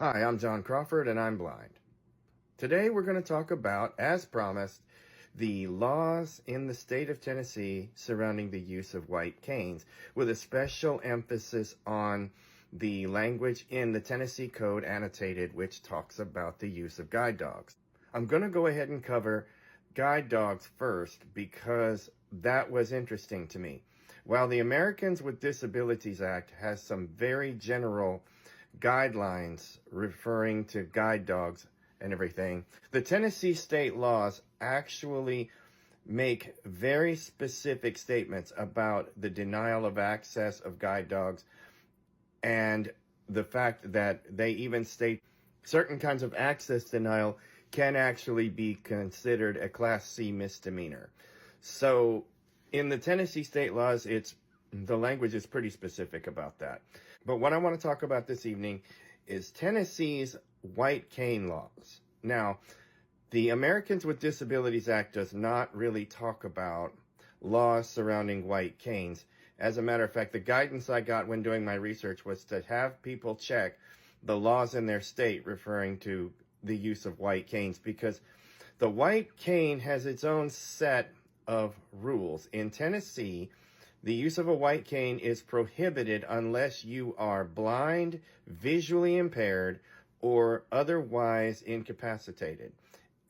Hi, I'm John Crawford and I'm blind. Today we're going to talk about, as promised, the laws in the state of Tennessee surrounding the use of white canes, with a special emphasis on the language in the Tennessee Code annotated, which talks about the use of guide dogs. I'm going to go ahead and cover guide dogs first because that was interesting to me. While the Americans with Disabilities Act has some very general guidelines referring to guide dogs and everything, the Tennessee state laws actually make very specific statements about the denial of access of guide dogs, and the fact that they even state certain kinds of access denial can actually be considered a Class C misdemeanor. So in the Tennessee state laws, the language is pretty specific about that. But what I want to talk about this evening is Tennessee's white cane laws. Now, the Americans with Disabilities Act does not really talk about laws surrounding white canes. As a matter of fact, the guidance I got when doing my research was to have people check the laws in their state referring to the use of white canes, because the white cane has its own set of rules. In Tennessee, the use of a white cane is prohibited unless you are blind, visually impaired, or otherwise incapacitated.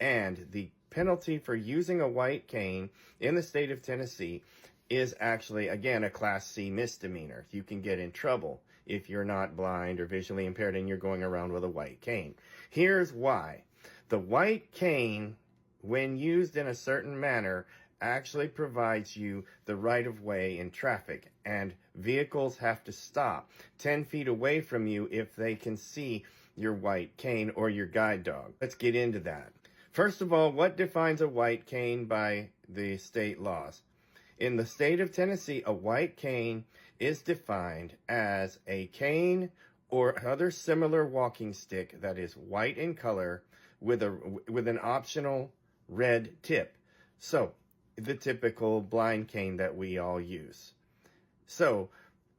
And the penalty for using a white cane in the state of Tennessee is actually, again, a Class C misdemeanor. You can get in trouble if you're not blind or visually impaired and you're going around with a white cane. Here's why. The white cane, when used in a certain manner, actually provides you the right of way in traffic, and vehicles have to stop 10 feet away from you if they can see your white cane or your guide dog. Let's get into that. First of all, what defines a white cane by the state laws? In the state of Tennessee, a white cane is defined as a cane or other similar walking stick that is white in color with an optional red tip. So, the typical blind cane that we all use. So,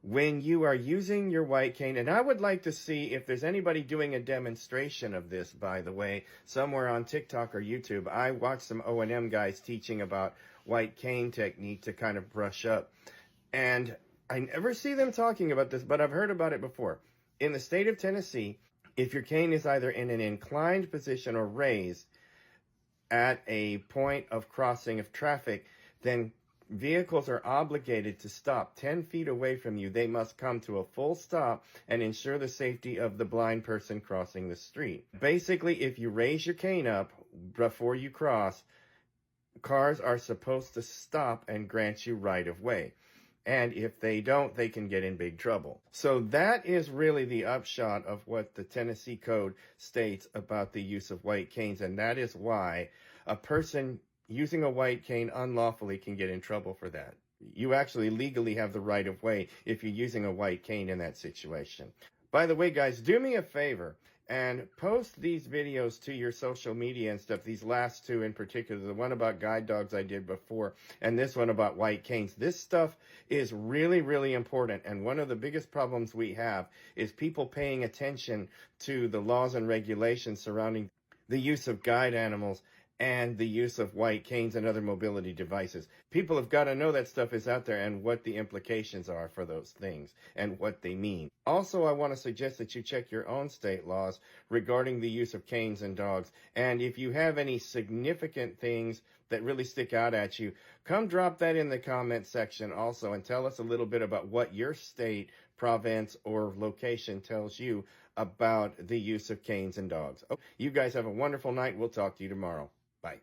when you are using your white cane, and I would like to see if there's anybody doing a demonstration of this, by the way, somewhere on TikTok or YouTube. I watched some O&M guys teaching about white cane technique to kind of brush up. And I never see them talking about this, but I've heard about it before. In the state of Tennessee, if your cane is either in an inclined position or raised at a point of crossing of traffic, then vehicles are obligated to stop 10 feet away from you. They must come to a full stop and ensure the safety of the blind person crossing the street. Basically, if you raise your cane up before you cross, cars are supposed to stop and grant you right of way. And if they don't, they can get in big trouble. So that is really the upshot of what the Tennessee Code states about the use of white canes. And that is why a person using a white cane unlawfully can get in trouble for that. You actually legally have the right of way if you're using a white cane in that situation. By the way, guys, do me a favor and post these videos to your social media and stuff. These last two in particular, the one about guide dogs I did before, and this one about white canes. This stuff is really, really important. And one of the biggest problems we have is people paying attention to the laws and regulations surrounding the use of guide animals and the use of white canes and other mobility devices. People have got to know that stuff is out there and what the implications are for those things and what they mean. Also, I want to suggest that you check your own state laws regarding the use of canes and dogs. And if you have any significant things that really stick out at you, come drop that in the comment section also and tell us a little bit about what your state, province, or location tells you about the use of canes and dogs. You guys have a wonderful night. We'll talk to you tomorrow. Bye.